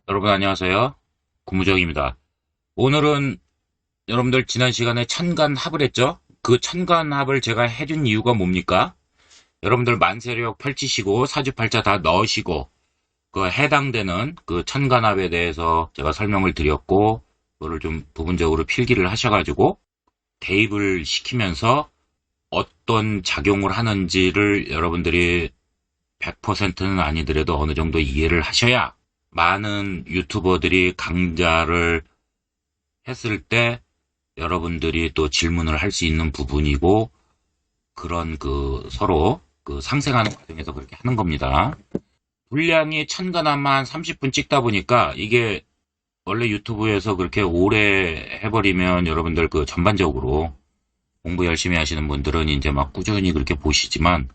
여러분 안녕하세요. 구무정입니다. 오늘은 여러분들 지난 시간에 천간합을 했죠? 그 천간합을 제가 해준 이유가 뭡니까? 여러분들 만세력 펼치시고 사주팔자 다 넣으시고 그 해당되는 그 천간합에 대해서 제가 설명을 드렸고 그거를 좀 부분적으로 필기를 하셔가지고 대입을 시키면서 어떤 작용을 하는지를 여러분들이 100%는 아니더라도 어느 정도 이해를 하셔야 많은 유튜버들이 강좌를 했을 때 여러분들이 또 질문을 할 수 있는 부분이고 그런 그 서로 그 상생하는 과정에서 그렇게 하는 겁니다. 분량이 천간함만 30분 찍다 보니까 이게 원래 유튜브에서 그렇게 오래 해버리면 여러분들 그 전반적으로 공부 열심히 하시는 분들은 이제 막 꾸준히 그렇게 보시지만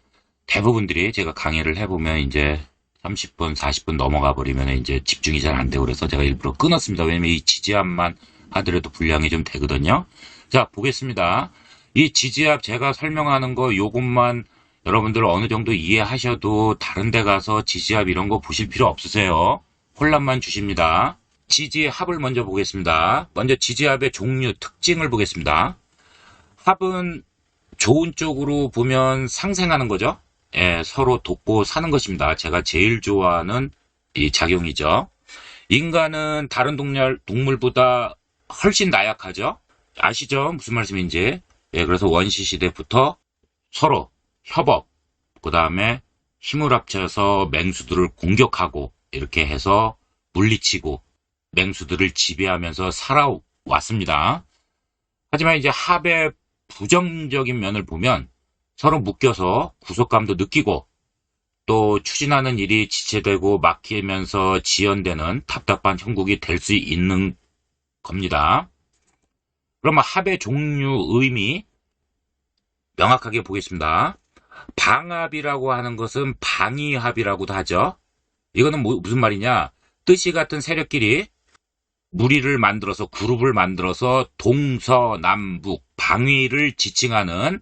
대부분들이 제가 강의를 해보면 이제 30분, 40분 넘어가 버리면 이제 집중이 잘 안 되고 그래서 제가 일부러 끊었습니다. 왜냐면 이 지지압만 하더라도 분량이 좀 되거든요. 자, 보겠습니다. 이 지지압 제가 설명하는 거 요것만 여러분들 어느 정도 이해하셔도 다른 데 가서 지지압 이런 거 보실 필요 없으세요. 혼란만 주십니다. 지지합을 먼저 보겠습니다. 먼저 지지합의 종류, 특징을 보겠습니다. 합은 좋은 쪽으로 보면 상생하는 거죠. 예, 서로 돕고 사는 것입니다. 제가 제일 좋아하는 이 작용이죠. 인간은 다른 동물보다 훨씬 나약하죠. 아시죠? 무슨 말씀인지. 예, 그래서 원시 시대부터 서로 협업, 그 다음에 힘을 합쳐서 맹수들을 공격하고 이렇게 해서 물리치고 맹수들을 지배하면서 살아왔습니다. 하지만 이제 합의 부정적인 면을 보면 서로 묶여서 구속감도 느끼고 또 추진하는 일이 지체되고 막히면서 지연되는 답답한 형국이 될 수 있는 겁니다. 그러면 합의 종류 의미 명확하게 보겠습니다. 방합이라고 하는 것은 방위합이라고도 하죠. 이거는 무슨 말이냐? 뜻이 같은 세력끼리 무리를 만들어서 그룹을 만들어서 동서남북 방위를 지칭하는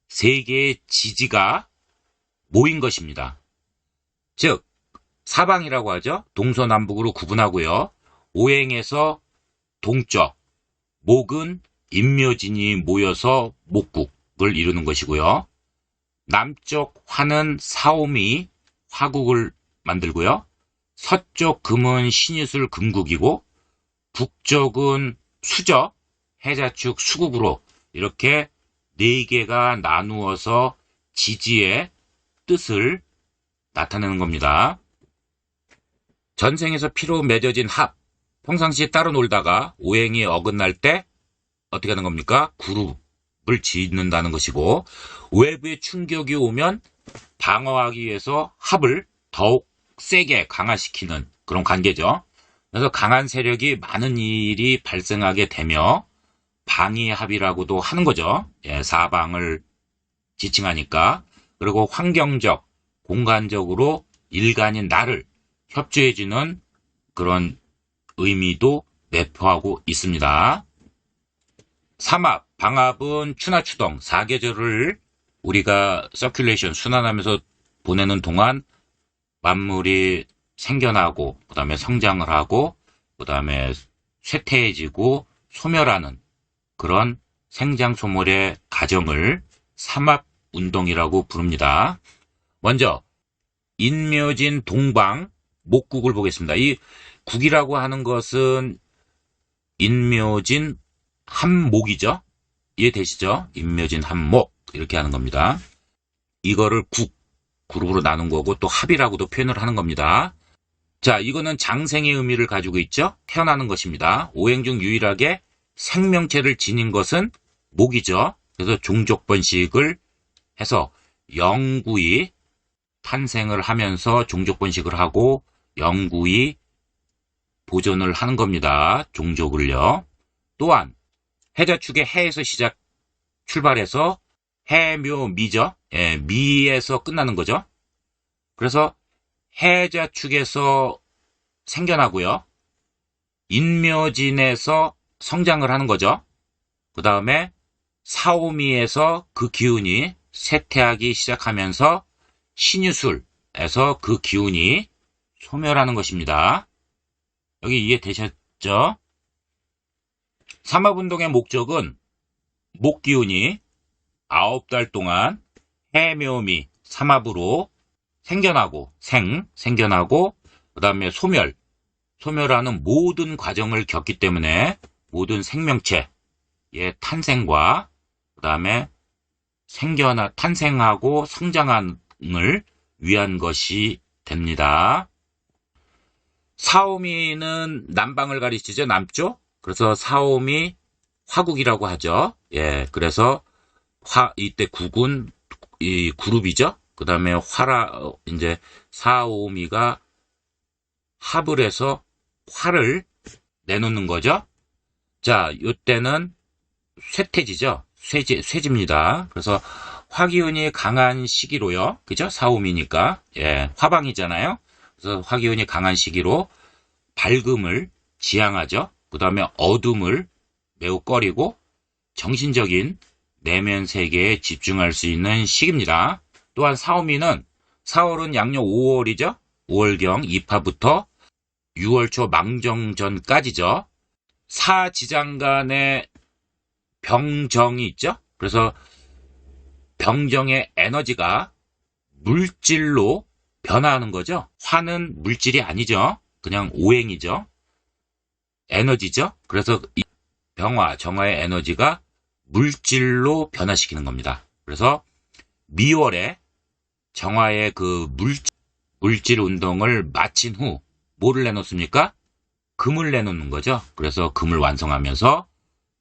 세 개의 지지가 모인 것입니다. 즉 사방이라고 하죠. 동서남북으로 구분하고요. 오행에서 동쪽, 목은 인묘진이 모여서 목국을 이루는 것이고요. 남쪽 화는 사오미 화국을 만들고요. 서쪽 금은 신유술 금국이고 북쪽은 수적 해자축 수국으로 이렇게 네 개가 나누어서 지지의 뜻을 나타내는 겁니다. 전생에서 피로 맺어진 합, 평상시에 따로 놀다가 오행이 어긋날 때 어떻게 하는 겁니까? 그룹을 짓는다는 것이고 외부의 충격이 오면 방어하기 위해서 합을 더욱 세게 강화시키는 그런 관계죠. 그래서 강한 세력이 많은 일이 발생하게 되며 방위합이라고도 하는 거죠. 예, 사방을 지칭하니까. 그리고 환경적, 공간적으로 일간인 나를 협조해주는 그런 의미도 내포하고 있습니다. 삼합, 방합은 추나추동, 사계절을 우리가 서큘레이션, 순환하면서 보내는 동안 만물이 생겨나고, 그 다음에 성장을 하고, 그 다음에 쇠퇴해지고, 소멸하는 그런 생장 소멸의 과정을 삼합운동이라고 부릅니다. 먼저 인묘진 동방 목국을 보겠습니다. 이 국이라고 하는 것은 인묘진 한목이죠. 이해되시죠? 인묘진 한목 이렇게 하는 겁니다. 이거를 그룹으로 나눈 거고 또 합이라고도 표현을 하는 겁니다. 자, 이거는 장생의 의미를 가지고 있죠. 태어나는 것입니다. 오행 중 유일하게 생명체를 지닌 것은 목이죠. 그래서 종족번식을 해서 영구히 탄생을 하면서 종족번식을 하고 영구히 보존을 하는 겁니다. 종족을요. 또한 해자축의 해에서 출발해서 해묘미죠. 예, 미에서 끝나는 거죠. 그래서 해자축에서 생겨나고요. 인묘진에서 성장을 하는 거죠. 그 다음에 사오미에서 그 기운이 쇠퇴하기 시작하면서 신유술에서 그 기운이 소멸하는 것입니다. 여기 이해되셨죠? 삼합운동의 목적은 목기운이 9달 동안 해묘미 삼합으로 생겨나고 그 다음에 소멸하는 모든 과정을 겪기 때문에 모든 생명체의 탄생과 그 다음에 탄생하고 성장을 위한 것이 됩니다. 사오미는 남방을 가리키죠. 남쪽. 그래서 사오미 화국이라고 하죠. 예, 그래서 이때 국은 이 그룹이죠. 그 다음에 이제 사오미가 합을 해서 화를 내놓는 거죠. 자, 이때는 쇠퇴지죠. 쇠지입니다. 그래서 화기운이 강한 시기로요. 그죠? 사오미니까. 예, 화방이잖아요. 그래서 화기운이 강한 시기로 밝음을 지향하죠. 그 다음에 어둠을 매우 꺼리고 정신적인 내면 세계에 집중할 수 있는 시기입니다. 또한 사오미는 4월은 양력 5월이죠. 5월경 입하부터 6월 초 망정 전까지죠. 사지장간의 병정이 있죠. 그래서 병정의 에너지가 물질로 변화하는 거죠. 화는 물질이 아니죠. 그냥 오행이죠. 에너지죠. 그래서 이 정화의 에너지가 물질로 변화시키는 겁니다. 그래서 미월에 정화의 그 물질 운동을 마친 후 뭐를 내놓습니까? 금을 내놓는 거죠. 그래서 금을 완성하면서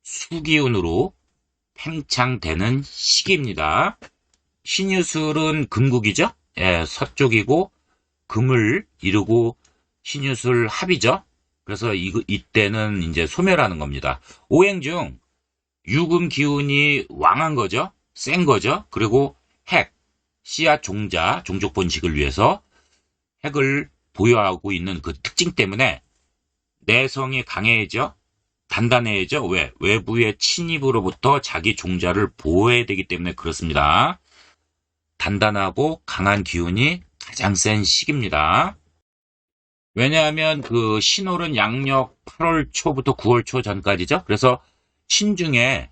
수기운으로 팽창되는 시기입니다. 신유술은 금국이죠. 예, 서쪽이고 금을 이루고 신유술 합이죠. 그래서 이때는 이제 소멸하는 겁니다. 오행 중 유금 기운이 왕한 거죠. 센 거죠. 그리고 핵, 씨앗 종자, 종족 번식을 위해서 핵을 보유하고 있는 그 특징 때문에 내성이 강해져, 단단해져. 왜? 외부의 침입으로부터 자기 종자를 보호해야 되기 때문에 그렇습니다. 단단하고 강한 기운이 가장 센 시기입니다. 왜냐하면 그 신월은 양력 8월 초부터 9월 초 전까지죠. 그래서 신중에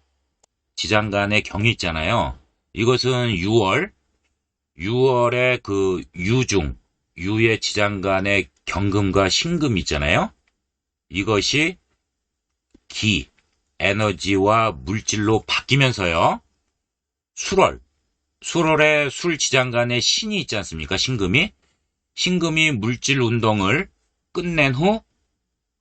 지장간의 경이 있잖아요. 이것은 6월에 그 유의 지장간의 경금과 신금이 있잖아요. 이것이 에너지와 물질로 바뀌면서요. 수월에 술 지장간의 신이 있지 않습니까? 신금이 물질 운동을 끝낸 후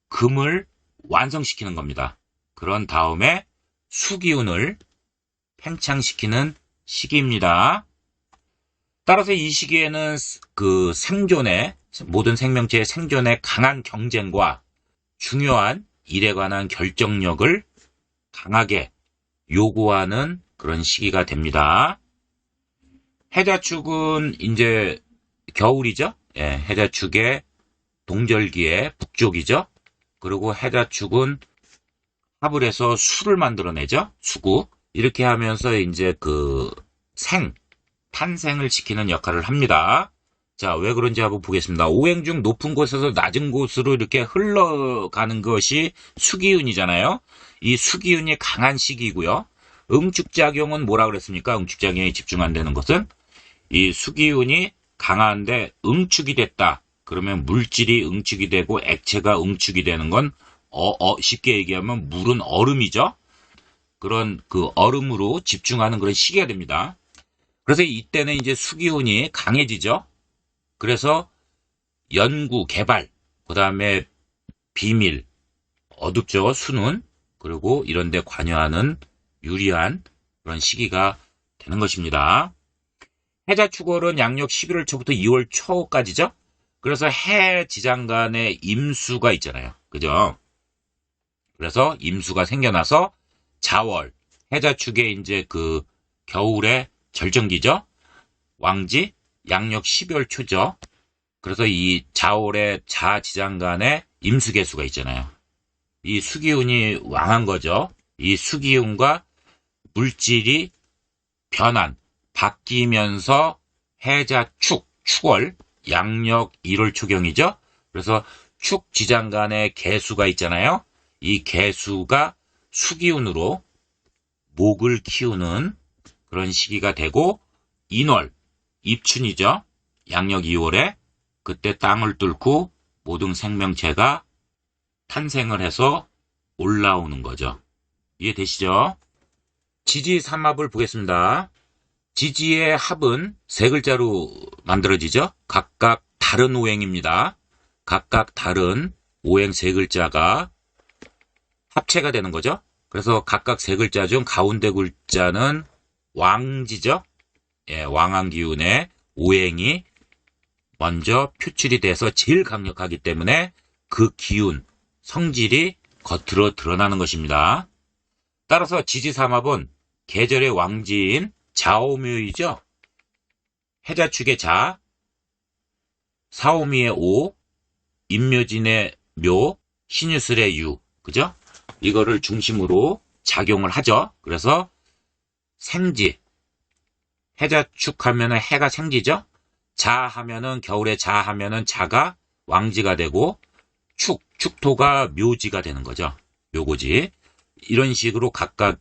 금을 완성시키는 겁니다. 그런 다음에 수기운을 팽창시키는 시기입니다. 따라서 이 시기에는 그 모든 생명체의 생존에 강한 경쟁과 중요한 일에 관한 결정력을 강하게 요구하는 그런 시기가 됩니다. 해자축은 이제 겨울이죠. 예, 해자축의 동절기의 북쪽이죠. 그리고 해자축은 합을 해서 수를 만들어내죠. 수구. 이렇게 하면서 이제 그 탄생을 지키는 역할을 합니다. 자, 왜 그런지 한번 보겠습니다. 오행 중 높은 곳에서 낮은 곳으로 이렇게 흘러가는 것이 수기운이잖아요. 이 수기운이 강한 시기고요. 응축작용은 뭐라 그랬습니까? 응축작용에 집중 안 되는 것은 이 수기운이 강한데 응축이 됐다. 그러면 물질이 응축이 되고 액체가 응축이 되는 건 쉽게 얘기하면 물은 얼음이죠. 그런 그 얼음으로 집중하는 그런 시기가 됩니다. 그래서 이때는 이제 수기운이 강해지죠. 그래서 연구, 개발, 그 다음에 비밀, 어둡죠, 수는. 그리고 이런 데 관여하는 유리한 그런 시기가 되는 것입니다. 해자축월은 양력 11월 초부터 2월 초까지죠. 그래서 해 지장간에 임수가 있잖아요. 그죠? 그래서 임수가 생겨나서 자월, 해자축의 이제 그 겨울의 절정기죠. 왕지, 양력 12월 초죠. 그래서 이 자월의 자지장간에 임수개수가 있잖아요. 이 수기운이 왕한 거죠. 이 수기운과 물질이 바뀌면서 해자축월, 양력 1월 초경이죠. 그래서 축지장 간의 개수가 있잖아요. 이 개수가 수기운으로 목을 키우는 그런 시기가 되고, 인월, 입춘이죠. 양력 2월에 그때 땅을 뚫고 모든 생명체가 탄생을 해서 올라오는 거죠. 이해되시죠? 지지삼합을 보겠습니다. 지지의 합은 세 글자로 만들어지죠. 각각 다른 오행입니다. 각각 다른 오행 세 글자가 합체가 되는 거죠. 그래서 각각 세 글자 중 가운데 글자는 왕지죠. 예, 왕한기운의 오행이 먼저 표출이 돼서 제일 강력하기 때문에 그 기운, 성질이 겉으로 드러나는 것입니다. 따라서 지지삼합은 계절의 왕지인 자오묘이죠. 해자축의 자, 사오미의 오, 임묘진의 묘, 신유술의 유, 그죠? 이거를 중심으로 작용을 하죠. 그래서 생지, 해자축 하면은 해가 생지죠. 자 하면은 겨울에 자 하면은 자가 왕지가 되고 축토가 묘지가 되는 거죠. 묘고지. 이런 식으로 각각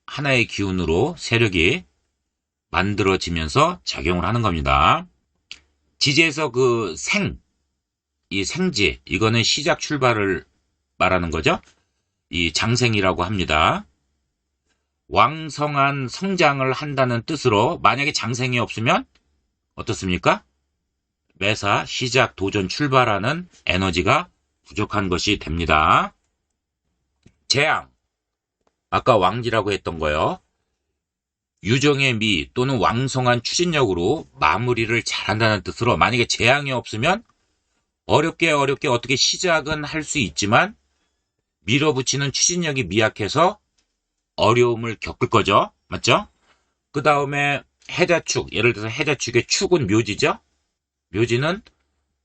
하나의 기운으로 세력이 만들어지면서 작용을 하는 겁니다. 지지에서 그 이 생지, 이거는 시작 출발을 말하는 거죠. 이 장생이라고 합니다. 왕성한 성장을 한다는 뜻으로 만약에 장생이 없으면 어떻습니까? 매사, 시작, 도전, 출발하는 에너지가 부족한 것이 됩니다. 재앙, 아까 왕지라고 했던 거요. 유정의 미 또는 왕성한 추진력으로 마무리를 잘한다는 뜻으로 만약에 재앙이 없으면 어렵게 어떻게 시작은 할 수 있지만 밀어붙이는 추진력이 미약해서 어려움을 겪을 거죠. 맞죠? 그 다음에 해자축, 예를 들어서 해자축의 축은 묘지죠. 묘지는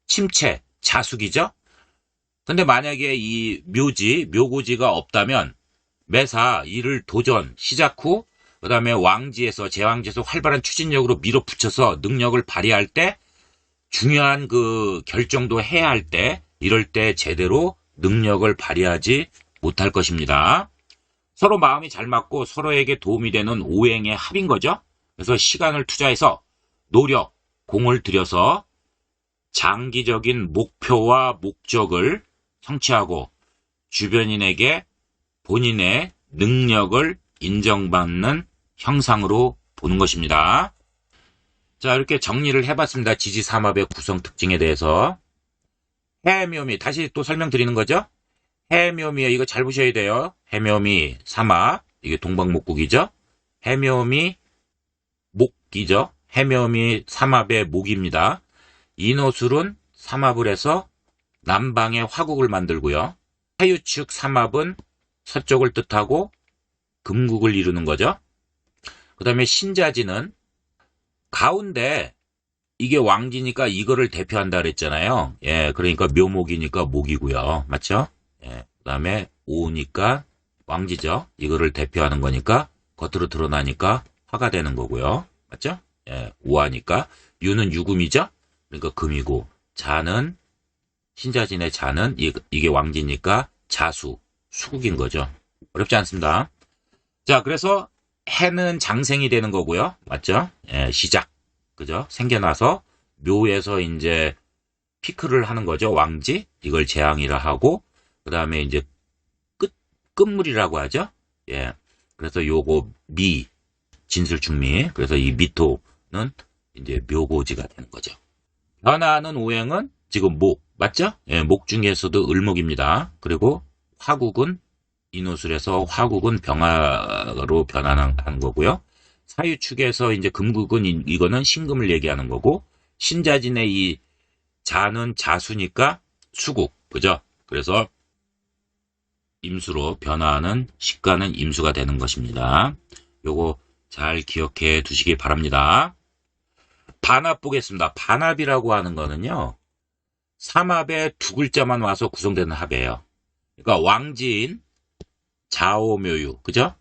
침체, 자숙이죠. 근데 만약에 이 묘지, 묘고지가 없다면 매사 일을 도전, 시작 후 그 다음에 왕지에서 제왕지에서 활발한 추진력으로 밀어붙여서 능력을 발휘할 때 중요한 그 결정도 해야 할 때 이럴 때 제대로 능력을 발휘하지 못할 것입니다. 서로 마음이 잘 맞고 서로에게 도움이 되는 오행의 합인 거죠. 그래서 시간을 투자해서 노력, 공을 들여서 장기적인 목표와 목적을 성취하고 주변인에게 본인의 능력을 인정받는 형상으로 보는 것입니다. 자, 이렇게 정리를 해봤습니다. 지지삼합의 구성 특징에 대해서. 해묘미, 다시 또 설명드리는 거죠. 해묘미, 이거 잘 보셔야 돼요. 해묘미, 삼합, 이게 동방목국이죠. 해묘미, 목이죠. 해묘미, 삼합의 목입니다. 인호술은 삼합을 해서 남방의 화국을 만들고요. 하유축 삼합은 서쪽을 뜻하고 금국을 이루는 거죠. 그 다음에 신자지는 가운데 이게 왕지니까 이거를 대표한다 그랬잖아요. 예, 그러니까 묘목이니까 목이고요. 맞죠? 예, 그 다음에 오니까 왕지죠. 이거를 대표하는 거니까 겉으로 드러나니까 화가 되는 거고요. 맞죠? 예, 오하니까 유는 유금이죠. 그러니까 금이고 자는 신자진의 자는 이게 왕지니까 자수, 수국인 거죠. 어렵지 않습니다. 자, 그래서 해는 장생이 되는 거고요. 맞죠? 예, 시작. 그죠? 생겨나서 묘에서 이제 피크를 하는 거죠. 왕지. 이걸 재앙이라 하고, 그 다음에 이제 끝물이라고 하죠. 예. 그래서 요거 진술충미. 그래서 이 미토는 이제 묘고지가 되는 거죠. 변화하는 오행은 지금 목. 맞죠? 예, 목 중에서도 을목입니다. 그리고 화국은 인호술에서 화국은 병화로 변환한 거고요. 사유축에서 이제 금국은 이거는 신금을 얘기하는 거고, 신자진의 이 자는 자수니까 수국, 그죠? 그래서 임수로 변화하는 식가는 임수가 되는 것입니다. 요거 잘 기억해 두시기 바랍니다. 반합 보겠습니다. 반합이라고 하는 거는요, 삼합에 두 글자만 와서 구성되는 합이에요. 그러니까 왕지인 자오묘유, 그죠?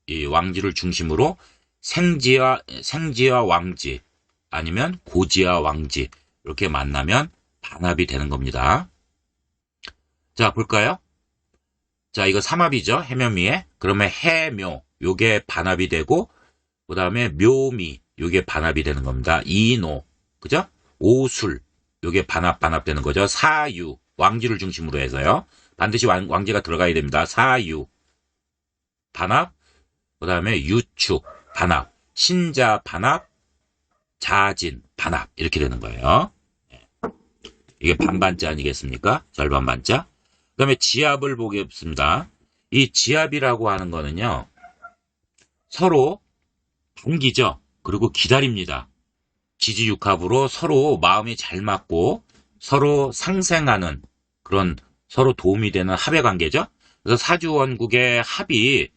이 왕지를 중심으로 생지와 왕지, 아니면 고지와 왕지, 이렇게 만나면 반합이 되는 겁니다. 자, 볼까요? 자, 이거 삼합이죠? 해면미에. 그러면 해묘, 요게 반합이 되고, 그 다음에 묘미, 요게 반합이 되는 겁니다. 이노, 그죠? 오술, 요게 반합 되는 거죠. 사유, 왕지를 중심으로 해서요. 반드시 왕지가 들어가야 됩니다. 사유, 반합, 그 다음에 유축, 반합, 신자, 반합, 자진, 반합, 이렇게 되는 거예요. 이게 반반자 아니겠습니까? 절반 반자. 그 다음에 지압을 보겠습니다. 이 지압이라고 하는 거는요, 서로 반기죠. 그리고 기다립니다. 지지육합으로 서로 마음이 잘 맞고 서로 상생하는 그런 서로 도움이 되는 합의 관계죠. 그래서 사주원국의 합이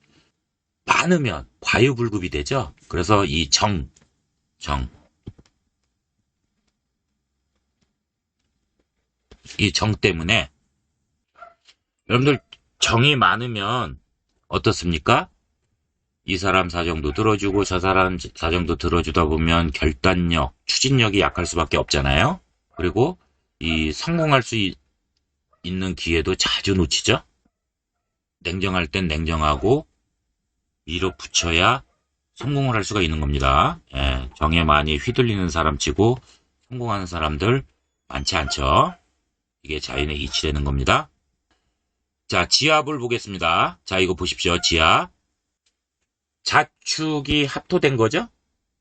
많으면 과유불급이 되죠. 그래서 이 정, 이 정 때문에 여러분들 정이 많으면 어떻습니까? 이 사람 사정도 들어주고 저 사람 사정도 들어주다 보면 결단력, 추진력이 약할 수밖에 없잖아요. 그리고 이 성공할 수 있는 기회도 자주 놓치죠. 냉정할 땐 냉정하고 밀어붙여야 성공을 할 수가 있는 겁니다. 예, 정에 많이 휘둘리는 사람치고 성공하는 사람들 많지 않죠. 이게 자연의 이치되는 겁니다. 자, 지압을 보겠습니다. 자, 이거 보십시오. 지압. 자축이 합토된 거죠?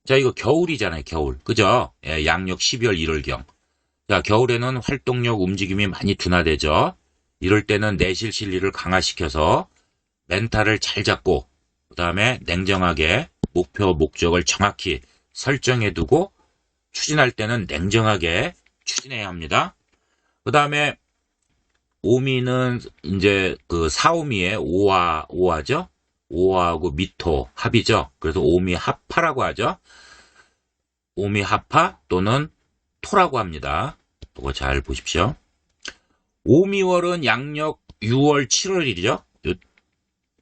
자, 이거 겨울이잖아요. 겨울. 그죠? 예, 양력 12월 1월경. 자, 겨울에는 활동력, 움직임이 많이 둔화되죠. 이럴 때는 내실 실리를 강화시켜서 멘탈을 잘 잡고 그 다음에 냉정하게 목표, 목적을 정확히 설정해 두고 추진할 때는 냉정하게 추진해야 합니다. 그 다음에 오미는 이제 그 사오미의 오화죠. 오화하고 미토 합이죠. 그래서 오미 합파라고 하죠. 오미 합파 또는 토라고 합니다. 이거 잘 보십시오. 오미월은 양력 6월 7월이죠.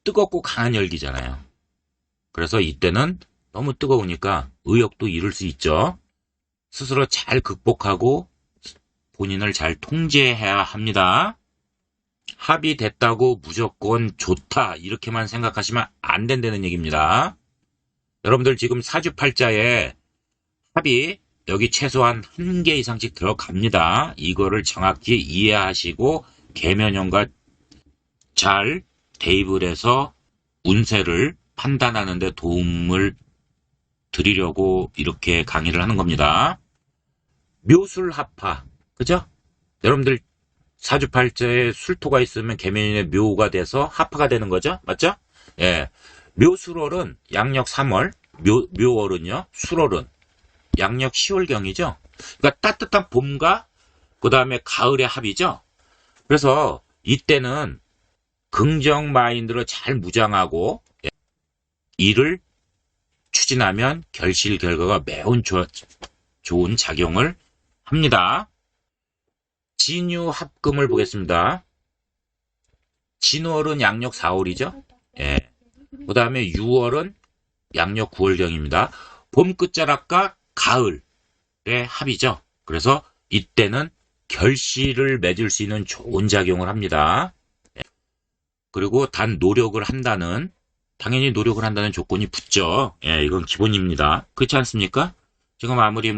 뜨겁고 강한 열기잖아요. 그래서 이때는 너무 뜨거우니까 의욕도 잃을 수 있죠. 스스로 잘 극복하고 본인을 잘 통제해야 합니다. 합이 됐다고 무조건 좋다 이렇게만 생각하시면 안 된다는 얘기입니다. 여러분들 지금 사주팔자에 합이 여기 최소한 1개 이상씩 들어갑니다. 이거를 정확히 이해하시고 계면형과 잘 대입을 해서 운세를 판단하는 데 도움을 드리려고 이렇게 강의를 하는 겁니다. 묘술합파, 그죠? 여러분들 사주팔자에 술토가 있으면 계면인의 묘가 돼서 합파가 되는 거죠? 맞죠? 예. 묘술월은 양력 3월, 묘월은요, 술월은 양력 10월경이죠? 그러니까 따뜻한 봄과 그 다음에 가을의 합이죠? 그래서 이때는 긍정 마인드로 잘 무장하고 일을 추진하면 결실 결과가 매우 좋은 작용을 합니다. 진유 합금을 보겠습니다. 진월은 양력 4월이죠. 예. 그 다음에 6월은 양력 9월경입니다. 봄 끝자락과 가을의 합이죠. 그래서 이때는 결실을 맺을 수 있는 좋은 작용을 합니다. 그리고 단 노력을 한다는, 당연히 노력을 한다는 조건이 붙죠. 예, 이건 기본입니다. 그렇지 않습니까? 지금 아무리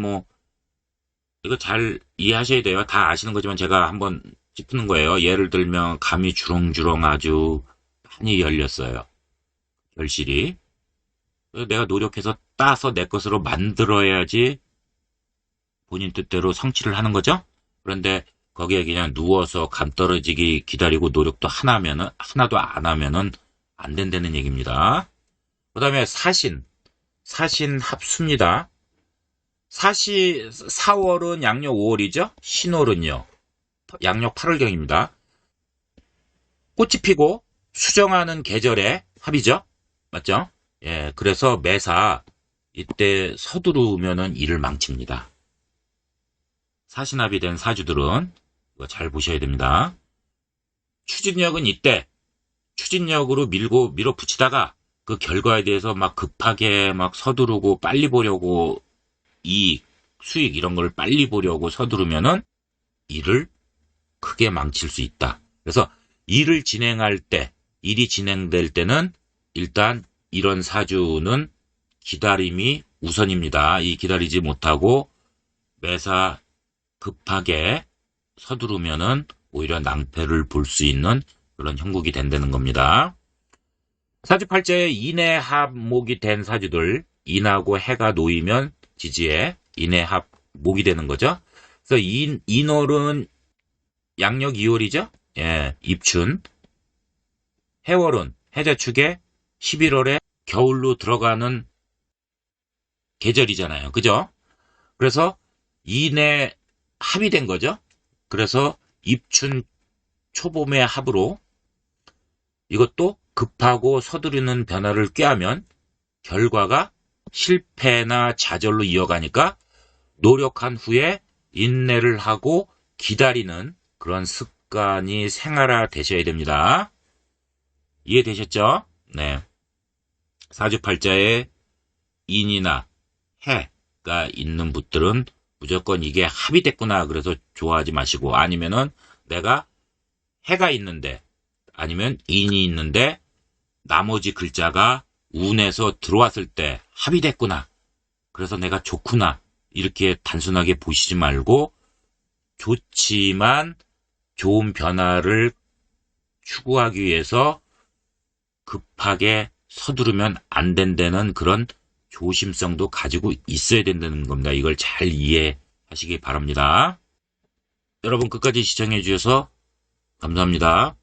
이거 잘 이해하셔야 돼요. 다 아시는 거지만 제가 한번 짚는 거예요. 예를 들면 감이 주렁주렁 아주 많이 열렸어요. 결실이. 내가 노력해서 따서 내 것으로 만들어야지 본인 뜻대로 성취를 하는 거죠. 그런데 거기에 그냥 누워서 감 떨어지기 기다리고 노력도 하나도 안 하면은 안 된다는 얘기입니다. 그 다음에 사신 합수입니다. 4월은 양력 5월이죠. 신월은요 양력 8월경입니다. 꽃이 피고 수정하는 계절의 합이죠. 맞죠? 예, 그래서 매사 이때 서두르면은 일을 망칩니다. 사신합이 된 사주들은 이거 잘 보셔야 됩니다. 추진력은 이때 추진력으로 밀어붙이다가 그 결과에 대해서 막 급하게 막 서두르고 빨리 보려고 이익, 수익 이런 걸 빨리 보려고 서두르면은 일을 크게 망칠 수 있다. 그래서 일을 진행할 때, 일이 진행될 때는 일단 이런 사주는 기다림이 우선입니다. 이 기다리지 못하고 매사 급하게 서두르면은 오히려 낭패를 볼 수 있는 그런 형국이 된다는 겁니다. 사주팔자에 인해합목이 된 사주들, 인하고 해가 놓이면 지지에 인해합목이 되는 거죠. 그래서 인월은 양력 2월이죠. 예, 입춘. 해월은 해자축에 11월에 겨울로 들어가는 계절이잖아요. 그죠? 그래서 인해 합이 된 거죠. 그래서 입춘 초봄의 합으로 이것도 급하고 서두르는 변화를 꾀하면 결과가 실패나 좌절로 이어가니까 노력한 후에 인내를 하고 기다리는 그런 습관이 생활화 되셔야 됩니다. 이해되셨죠? 네. 사주팔자에 인이나 해가 있는 분들은 무조건 이게 합이 됐구나 그래서 좋아하지 마시고, 아니면은 내가 해가 있는데 아니면 인이 있는데 나머지 글자가 운에서 들어왔을 때 합이 됐구나 그래서 내가 좋구나 이렇게 단순하게 보시지 말고, 좋지만 좋은 변화를 추구하기 위해서 급하게 서두르면 안 된다는 그런 조심성도 가지고 있어야 된다는 겁니다. 이걸 잘 이해하시기 바랍니다. 여러분 끝까지 시청해 주셔서 감사합니다.